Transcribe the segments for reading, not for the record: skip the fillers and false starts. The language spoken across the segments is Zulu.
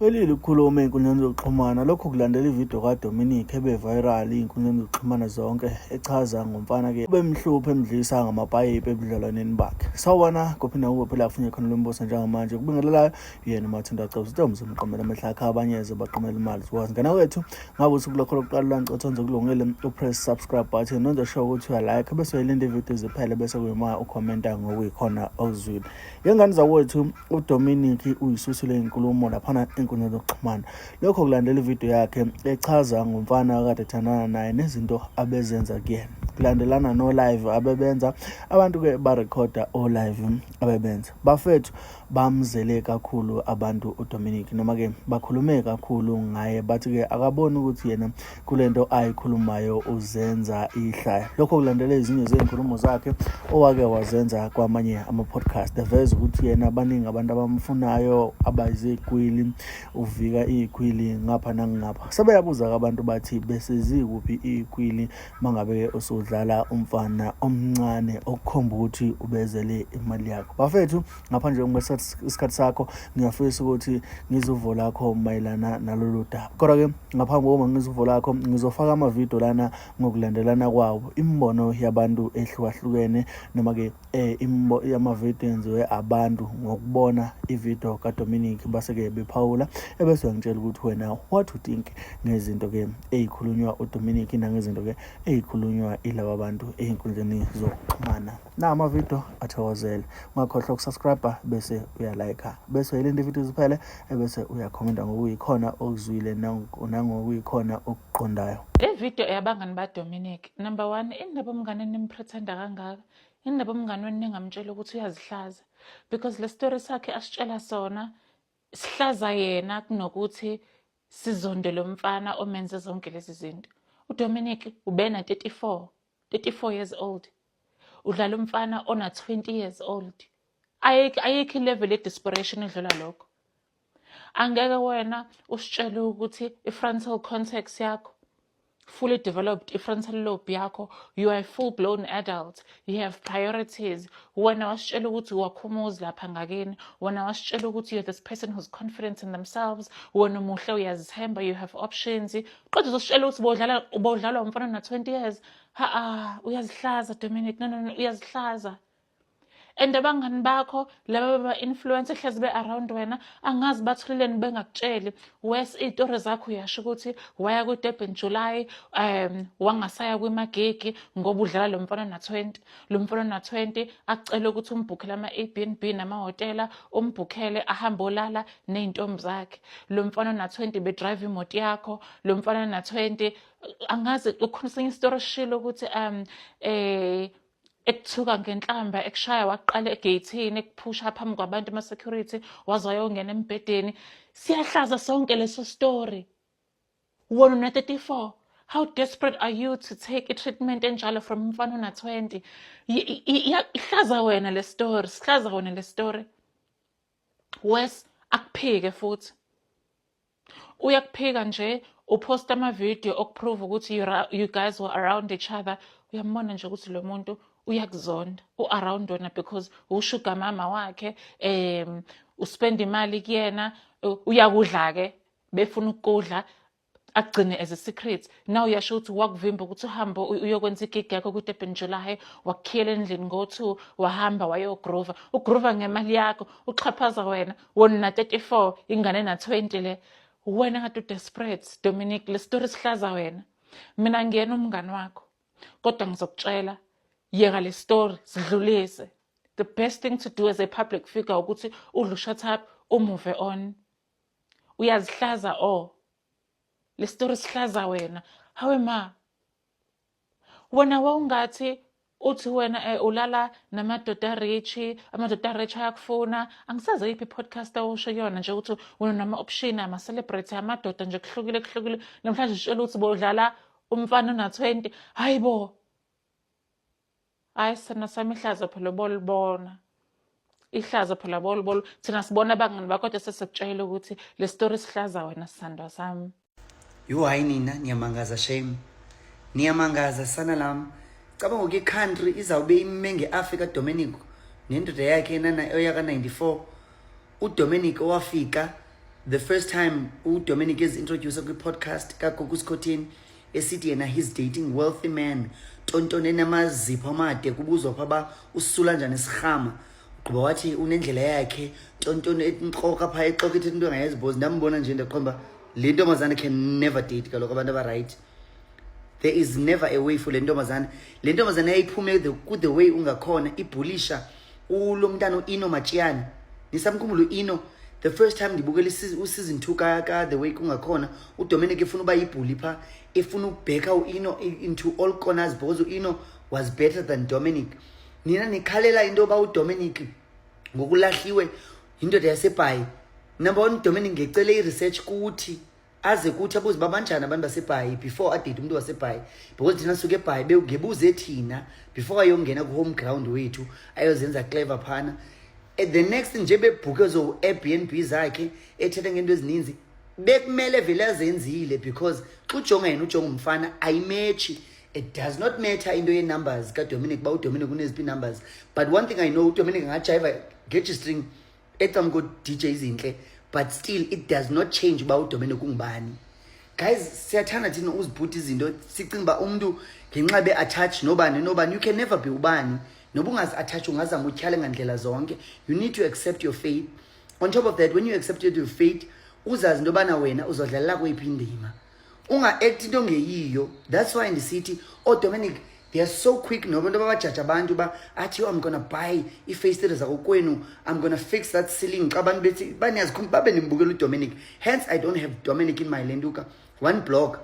Welile ukukhuluma ey'nkundleni zokuxhumana lokho kulandela ividiyo kaDominic ebe-viral ey'nkundleni zokuxhumana zonke echaza ngomfana-ke obemhluphe emdlisa ngamapayipi ebudlelwaneni bakhe. Sawubona kuphinda kube phela kufunye khona lo mbuso njengamanje kubingelelayo yena Mathenda Cebs Ntombi umqomela amehla akhe abanyeze baqomela imali zikwazi. Ngana wethu ngabe usuku lakho lokuqala lancothonze kulungile upress subscribe button nonze show ukuthi uyalike bese uyalinda ividiyo ziphele bese kuyima ukhomenta ngokuyikhona okuzwile. Yengane zawethu uDominic uyisusile inkulumo laphana enkundleni zokuxhumana. Lokho kulandela ividiyo yakhe echaza ngomfana akade ethandana naye nezinto abezenza kuyena. Kulandelana no live abebenza abantu ke ba recorder o live abebenza. Bafethu bamzele kakhulu abantu uDominic noma ke bakhulume kakhulu ngaye bathi ke akaboni ukuthi yena kulento ayikhulumayo uzenza ihlaya. Lokho kulandela ezinye zezinkulumo zakhe owake wazenza kwamanye ama podcast eveza ukuthi yena abaningi abantu abamfunayo abayizikwili uvika izikwili ngapha nangapha. Sebeyabuza abantu bathi bese kuphi izikwili mangabe usudlala umfana omncane okukhomba ukuthi ubezele imali yakho. Bafethu ngaphandle isikhathi sakho ngiyafisa ukuthi ngizuvo lakho mayelana nalolu daba. Kodwa ke ngaphambi kokuba ngizuvo lakho ngizofaka amavidiyo lana ngokulandelana kwawo imbono yabantu ehlukahlukene noma ke amavidiyo enziwe abantu ngokubona ividiyo kaDominic base ke bephawula ebese ngitshela ukuthi wena what you think ngezinto ke ezikhulunywa uDominic nangezinto ke ezikhulunywa ilaba bantu einkundleni zokuxhumana. Na amavidiyo athokozele ungakhohlwa ukusubscribe bese uyalike bese uyalinda ividiyo ziphele ebese uyakhomenta ngokuyikhona okuzwile nangokuyikhona okuqondayo. Le video eyabangani baDominic. Number 1, indaba umngane nimpretenda kangaka. Indaba umngane wenu ningamtshela ukuthi uyazihlaza because le story sakhe asitshela sona sihlaza yena kunokuthi sizonde lo mfana omenze zonke lezi zinto. uDominic ubena 34 years old. Udlala umfana ona 20 years old. Ayikho level desperation edlula lokho. Angeke wena usitshele ukuthi i-frontal cortex yakho fully developed, i-frontal lobe yakho, you are a full-blown adult, you have priorities. Wena wasitshela ukuthi wakhumuzi lapha ngakini, wena wasitshela ukuthi you're this person who's confident in themselves, wena muhle uyazithemba, you have options. Kodwa uzositshela ukuthi ubodlala umfana na 20 years. Uyazihlaza Dominic, no, uyazihlaza. And abangani bakho laba baba-influence ehlezi be-around wena angazi bathuleleni bengakutsheli wes iy'tori zakho uyasho ukuthi waya ku-Durban July wangasaya kwimagigi ngoba udlala lo mfana na-20. Lo mfana na-20 akucela ukuthi umbhukhele ama-Airbnb namahhotela umbhukhele ahambe olala ney'ntombi zakhe. Lo mfana na-20 bedrive imoto yakho. Lo mfana na-20 angazi ukhona esinye isitori esishilo ukuthi ekuthuka ngenhlamba ekushaya waqala egeyithini ekuphusha phambi kwabantu ama-security waze wayongena embhedeni. Siyahlaza sonke leso story. Wona una-34. How desperate are you to take i-treatment enjalo from umfana ona-20? Ihlaza wena le story, sihlaza wena le story. Wes akuphike futhi. Uyakuphika nje uposta amavidiyo okuprove ukuthi you guys were around each other. Uyambona nje ukuthi lo muntu uyakuzonda u-around wena because ushuga mama wakhe, uspenda imali kuyena, uyakudla-ke befuna ukudla agcine as a secret. Now uyasho ukuthi wakuvimba ukuthi uhambe uyokwenza igig yakho ku-Durban July, wakukhiyela endlini ngo-2 wahamba wayogrova. Ugrova ngemali yakho uxhaphaza wena na-34 ingane na-20 le. Wena ngathi u-desperate Dominic, le story sihlaza wena. Mina ngiyena umngani wakho kodwa ngizokutshela yeka le story sidlulise. The best thing to do as a public figure ukuthi udle shut up move on. Uyazihlaza le story sihlaza wena. Hawe ma wena wawungathi uthi wena ulala namadoda rich, amadoda rich ayakufuna. Angisazi yiphi podcast awusho yona nje ukuthi wena nama-option ama-celebrity amadoda nje kuhlukile. Namhlanje utshela ukuthi bodlala umfana ona-20. Hayibo. Hayi sena sami ihlaza phela bolibona. Ihlaza phela bolibona. Thina sibona abangani bakho kodwa sesikutshela ukuthi le story sihlaza wena sisandwa sami. Hayi nina niyamangaza shame. Niyamangaza sana lami. Cabanga ukuthi i-country izawube ime nge-Africa Dominic nendoda yakhe nana oyaka 94. uDominic owafika the first time uDominic is introduced kwi-podcast kaGugu Scottin esithi yena he's dating wealthy man tontone enamazipho amade kubuzwa phaba usula njani esirhama ugqiba wathi unendlela yakhe tontone enqoka pha eqoka ithi into engayazibozi ndambona nje ndaqomba le ntombazana can never date kaloku abantu aba-right. There is never a way for le ntombazana yayiphume the way ungakhona ibhulisha ulo mntana uIno Matiyana nisamkhumbulo uIno. The first time ndibukela useason 2 ka the way kungakhona uDominic efuna uba yibhuli pha efuna ukubheka uIno into all corners because uIno was better than Dominic. Nina nikhalela into yoba uDominic ngokulahliwe indoda yaseBhayi. Number 1 Dominic ngecele i-research kuthi aze kuthi abuze babanjani abantu baseBhayi before adate umuntu waseBhayi because thina suke eBhayi ngebuze thina before ayongena ku-home ground wethu ayozenza clever phana. The next nje bebhuke zo Airbnb zakhe ethethe ngento ezininzi bekumele vele azenzile because xa ujonga yena ujonga umfana ayimechi. It does not matter into ye-numbers kaDominic ba uDominic uneziphi numbers, but one thing I know uDominic angajiva registering ecam ko-DJ Zinhle, but still it does not change ba uDominic ungubani. Guys, siyathanda thina uzibhuta izinto sicinga ba umuntu ngenxa be-attach nobani. You can never be ubani. Noba ungazi-attach ungazama utyhale ngandlela zonke. You need to accept your fate. On top of that, when you accepted your fate uzazi into yobana wena uzodlalela kweyiphi indima unga-act into ongeyiyo. That's why ndisithi Dominic they are so quick nobantu ababajaja abantu ba athi I'm gonna buy i-face zakokwenu, I'm gonna fix that ceiling. Xa abantu bethi babe nimbukela uDominic. Hence I don't have Dominic in my Lenduka one blog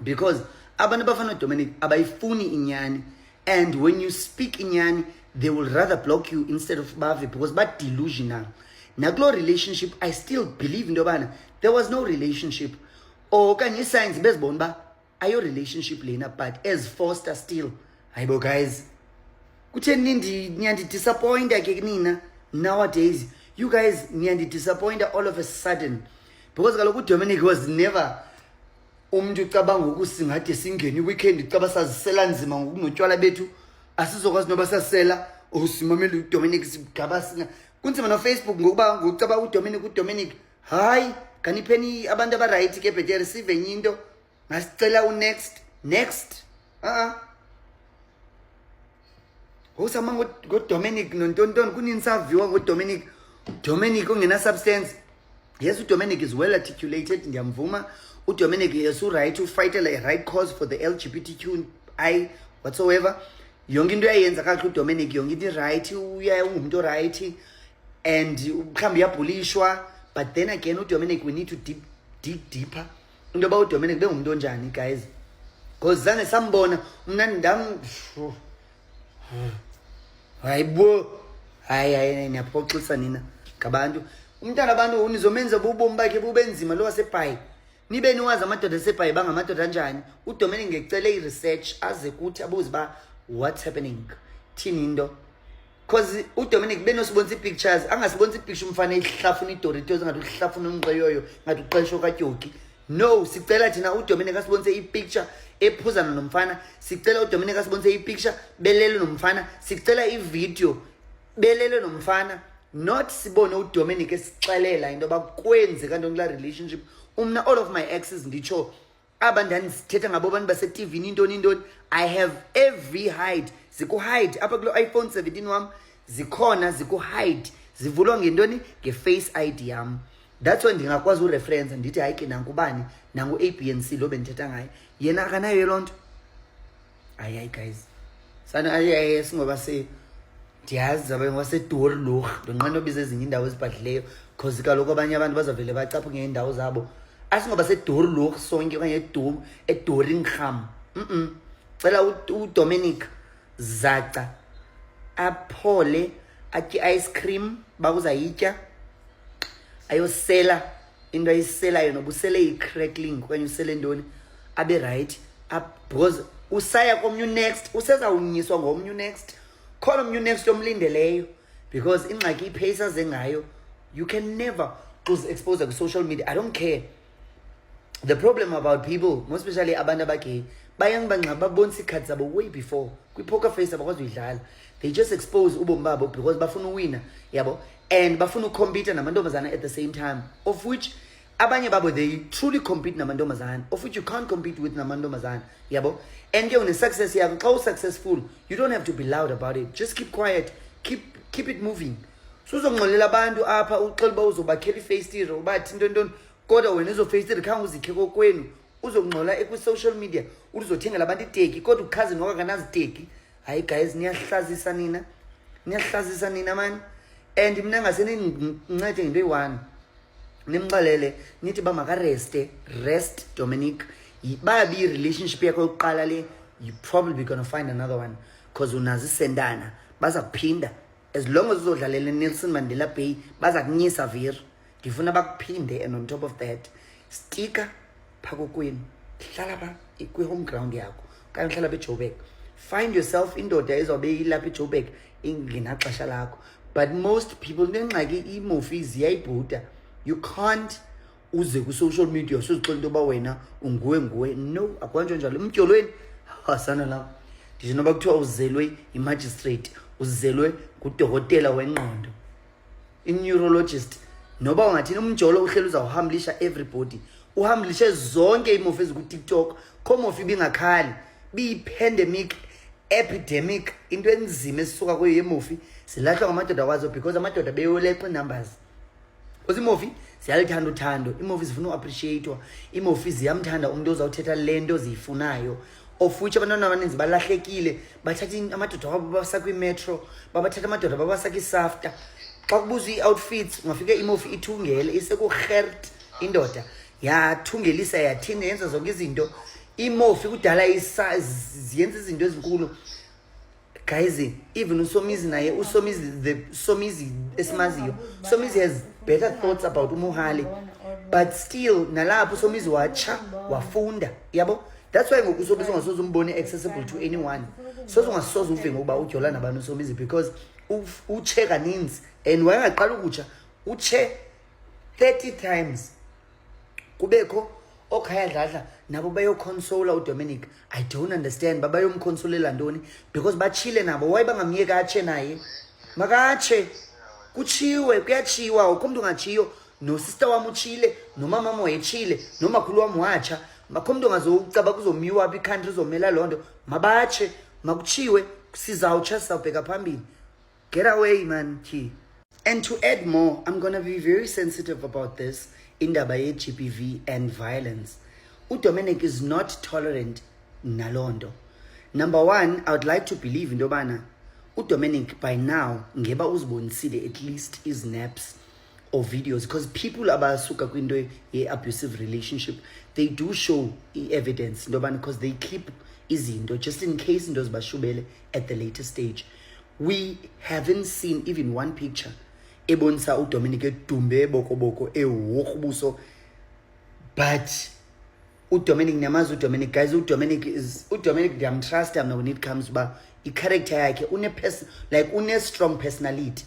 because abantu abafana uDominic abayifuni inyani. And when you speak inyani, they will rather block you instead of bave because but delusional. Nakulo relationship, I still believe in Dobana. There was no relationship. Or can you signs bezibona ba ayo relationship lena, but as Foster still. Hayibo guys. Kutheni nyandi disappoint ke nina nowadays. You guys nyandi disappoint all of a sudden. Because kaloku Dominic was never umuntu ucabanga ukusingathi singeni weekend icaba sazisela nzima ngokunotshwala bethu asizokwazi noba sasela usimamela uDominic sigaba singa kunzima no Facebook ngokuba ngokucaba uDominic hayi kanipheni abantu aba-right ke betere sive enye into ngasicela next usama ngoDominic nontontoni kunini saviwa ngoDominic ongena substance. Yes, uDominic is well articulated ndiyamvuma. uDominic is right to fight a right cause for the LGBTQI whatsoever. Yonke into uyayenza kahle uDominic, yonke into right, umuntu right and mhlawumbe uyabhulishwa. But then again uDominic we need to dig deeper into about uDominic bengumuntu onjani guys, because zange sambona mna hayi niyaphoxisa nina ngabantu. Umntana abantu unizomenza ubomi bakhe bube nzima lo waseBhayi. Nibe niwazi amadoda aseBhayi bangamadoda anjani. uDominic ngecele i-research aze kuthi abuze ba what's happening thini into, because uDominic benosibonisa i-pictures angasibonisa i-picture umfana ehlafuna iDoritos ngathi uhlafuna umqeyoyo ngathi uqesho kaTyoki. No, sicela thina uDominic asibonise i-picture ephuzana nomfana, sicela uDominic asibonise i-picture belele nomfana, sicela i-video belele nomfana, not sibone uDominic esixelela into yoba kwenzeka ntoni kula relationship. Umna all of my exes nditsho abandani sithetha ngabo abantu base-TV intoni I have every hide ziku-hide apha kulo iPhone 17 wam zikhona ziku-hide zivulwa ngentoni nge-face ID yam. That's why ndingakwazi ureferensa ndithi hayi ke nankubani nangu-ABNC lo bendithetha ngayo yena akanayo loo nto. Hayi guys sana singoba ndiyazi zabe ngwaseDoornloch ndonqanda obiza ezinye iindawo ezibhadlileyo because kaloku abanye abantu bazavele bacaphe ngeendawo zabo. Asingoba seDoornloch sonke okanye eDoringham. Cela uDominic zaca aphole atye ice cream bakuzayitya ayosela into ayiselayo noba usele i-crackling okanye usele ntoni abe right because usaya komnye next usezawunyiswa ngomnye next. Khona omnye next omlindeleyo because ingxaki ipace azengayo you can never expose ku-social media. I don't care. The problem about people, most especially abantu abagay, bayangibangxa babonisa iikhathi zabo way before kwi-poker face abakwazi uyidlala. They just expose ubomi babo because bafuna uwina yabo. and bafuna ukucompete namantombazana at the same time, of which abanye babo they truly compete namantombazana, of which you can't compete with namantombazana, yabo. And ke une-success yakho, xa successful, you don't have to be loud about it. Just keep quiet, keep it moving. Suzongxolela abantu apha uxela uba uzobakhela ifestire ubathi ntoni kodwa wena izofestire khange uzikhe kokwenu uzongxola ekwi-social media uzothengela abantu iteki kodwa ukhazini wakho akanaziteki. Hayi guys, niyahlazisa nina man. And mna ngaseni nincede ngento eyi-one, nimxelele nithi ba rest Dominic. Babi relationship yakho yokuqala le, you probably gonna find another one because unazi sendana baza kuphinda. As long as uzodlalela Nelson Mandela Bay baza kunyisa vir, ndifuna bakuphinde. And on top of that, stika phako kwenu, hlala ba kwi-home ground yakho okanye hlala beJoburg. Find yourself indoda ezobe ilapha eJoburg ingenaxesha lakho. But most people nengxaki ii-movies ziyayibhuda. You can't uze ku-social media usuzixela into yoba wena unguwe. No, akwanto njalo. Umtyolweni asana lam, ndithi noba kuthiwa uzelwe i-magistrate, uzelwe ngudokotela wengqondo, i-neurologist, noba ungathini umjolo uhleli uzawuhambilisha everybody. Uhambilishe zonke iimofi ezikuTikTok. Kho mofi ibingakhali, biyi-pandemic, epidemic, into enzima esisuka kuyo yemofi zilahlwa ngamadoda wazo because amadoda beyoleqa inumbers. Because iimofi ziyalithanda uthando, iimofi zifuna uappreciatewa, iimofi ziyamthanda umuntu ozawuthetha le nto ziyifunayo. Of which abantwana abaninzi balahlekile, bathatha amadoda wabo babasa kwi-metro, babathatha amadoda babasa kwi-SAFTA. Xa kubuzwa ii-outfits ungafike imofi ithungele isekurhert indoda yathungelisa yathini yenza zonke izinto. Imofi kudala ziyenza izinto ezinkulu. Guys, even uSomizi naye, Somizi esimaziyo, Somizi has better thoughts about uMohali, but still nalapho uSomizi watsha wafunda, yabo. That's why ngoku uSomizi ungasoze umbone accessible to anyone. Ungasoze uve ngokuba ujola nabantu uSomizi because utshe kaninzi, and wayengaqala ukutsha utshe 30 times. Kubekho okhaya dladla nabo bayoconsola uDominic. I don't understand babayomconsolela ntoni because bachile nabo. Why bangamyeka atshe naye? Makatshe, kuchiwe, kuyachiwa. Akho umuntu ungachiyo. No sister wami uchile, no mama wami wayechile, no makhulu wami watsha. Akho umuntu ongazocaba kuzomiwa apha icountry uzomela lonto. Mabatshe, makuchiwe, sizawutsha sizawubheka phambili. Get away man, key. And to add more, I'm going to be very sensitive about this indaba ye-GBV and violence. uDominic is not tolerant nalondo. Number one, I would like to believe into yobana uDominic by now ngeba uzibonisile at least his snaps or videos, because people abasuka kwinto ye-abusive relationship, they do show evidence into yobana because they keep izinto just in case into zibashubele at the later stage. We haven't seen even one picture ebonisa uDominic edumbe bokoboko ewokubuso. But uDominic niyamazi uDominic, guys, uDominic ndiyamtrust mna when it comes ba i-character yakhe une strong personality.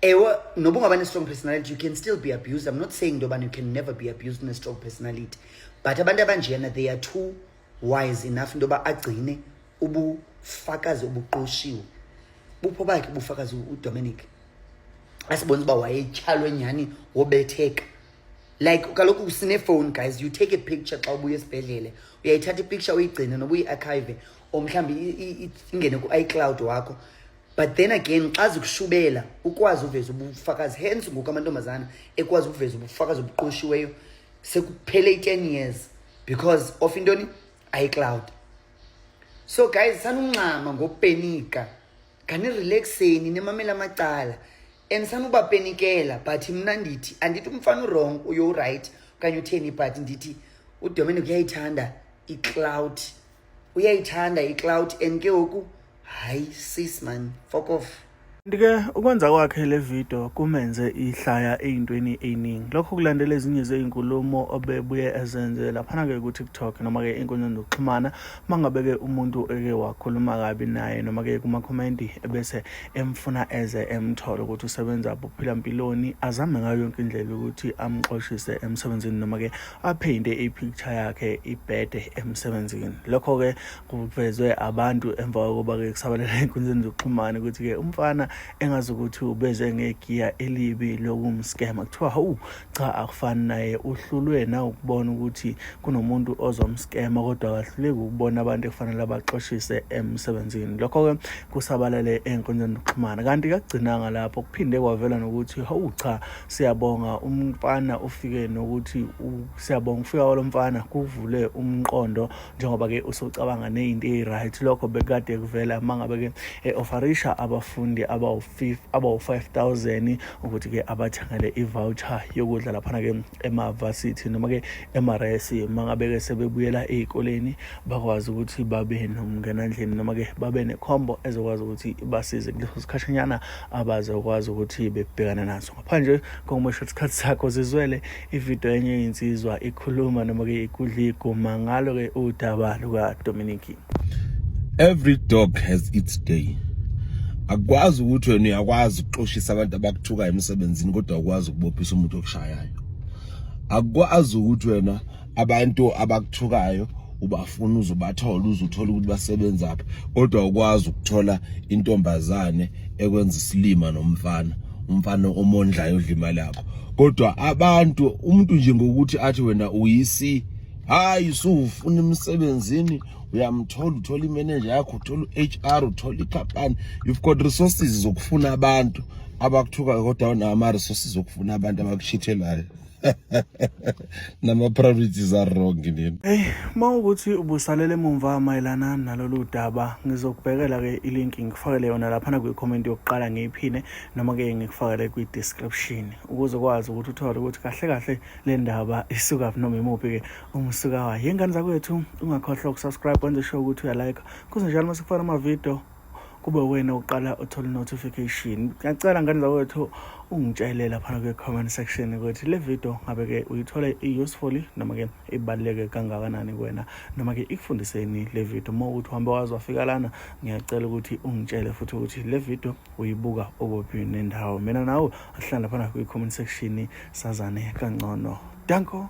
Ewe noba ungaba ne-strong personality, you can still be abused. I'm not saying nobani you can never be abused in a strong personality, but abantu abanjena they are too wise enough into yoba agcine ubufakazi obuqoshiwe. Bupho bakhe ubufakazi uDominic asibona uba wayetyhalwe nyhani wobetheka. Like kaloku usine-phone, guys, you take a picture xa ubuya esibhedlele, uyayithatha ipicture uyigcine noba uyi-archive or mhlawumbi ingene ku-iCloud wakho. But then again xa zikushubela ukwazi uveza ubufakazi, hence ngoku amantombazana ekwazi ukuveza ubufakazi obuqoshiweyo sekuphele 10 years because of intoni iCloud. So guys, sanuncama ngopenika, kanirelaxeni nemamela amacala and sanubapenikela. But mna ndithi andithi umfana wrong uyo right okanye utheni, but ndithi uDominic uyayithanda iCloud, and ke ngoku hayi sis man, fuck off. Ndike ukwenza kwakhe le video kumenze ihlaya eyintweni eyiningi. Lokho kulandela ezinye zezinkulumo obebuye ezenze laphana ke ku TikTok noma ke inkundleni zokuxhumana, mangabe ke umuntu eke wakhuluma kabi naye noma ke kuma comment ebese emfuna eze emthola ukuthi usebenza buphila impiloni, azame ngayo yonke indlela ukuthi amxoshise emsebenzini noma ke aphinde ipicture yakhe ibhede emsebenzini. Lokho ke kuvezwe abantu emva kokuba ke kusabalela inkundleni zokuxhumana ukuthi ke umfana engazi ukuthi ubeze ngegiya elibi lokumscam kuthiwa hawu cha akufani naye uhlulwe na ukubona ukuthi kunomuntu ozomscam kodwa akahluleki ukubona abantu ekufanele abaxoshise emsebenzini. Lokho ke kusabalale enkundleni zokuxhumana kanti kagcinanga lapho kuphinde kwavela nokuthi hawu cha siyabonga umfana ufike nokuthi siyabonga ufika kwalomfana kuvule umqondo njengoba ke usocabanga nezinto eziright. Lokho bekade kuvela mangabe ke offerisha abafundi abawu-5,000 ukuthi ke abathengele i-voucher yokudla lapha ke ema-varsity noma ke emaresi mangabe ke sebebuyela ezikoleni bakwazi ukuthi babe nomngenandlini noma ke babe nekhombo ezokwazi ukuthi basize kuleso sikhashanyana abazokwazi ukuthi bebhekana naso. Ngaphandle kokumosha isikhathi sakho zizwele ivideo enye insizwa ikhuluma noma ke ikudla iguma ngalo ke udaba luka Dominic. Every dog has its day. Akwazi ukuthi wena uyakwazi ukuxoshisa abantu abakuthukayo emsebenzini kodwa akwazi ukubophisa umuntu okushayayo. Akwazi ukuthi wena abantu abakuthukayo ubafuna uzobathola uzuthola ukuthi basebenza apha kodwa ukwazi ukuthola intombazane ekwenza isilima nomfana umfana omondlayo odla imali yakho. Kodwa abantu umuntu nje ngokuthi athi wena uyisi hayi usufuna emsebenzini uyamthola uthola imanager yakho uthola HR uthola ikhampani you've got resources zokufuna abantu abakuthuka kodwa unama resources zokufuna abantu abakushithelayo. Nama priorities are wrong nini. Mawukuthi ubusalele emumva mayelana nalolu daba ngizokubhekela ke ilink ngifakele yona lapha ku comment yokuqala ngiyiphine noma ke ngikufakele ku description ukuze ukwazi ukuthi uthole ukuthi kahle kahle le ndaba isuka noma imuphi ke umsuka wayo. Yengane zakwethu ungakhohlwa ukusubscribe wenze sure ukuthi uyalike kuze njalo masifaka ama video kube wena uqala uthola notification. Ngiyacela ngane zakwethu ungitshele lapha ku comment section ukuthi le video ngabe ke uyithola useful noma ke ibaluleke kangakanani kuwena noma ke ikufundiseni le video. Uma ukuthi uhambe wazi wafika lana ngiyacela ukuthi ungitshele futhi ukuthi le video uyibuka okuphi nendawo. Mina nawe asihlala lapha ku comment section sazane kangcono. Danko.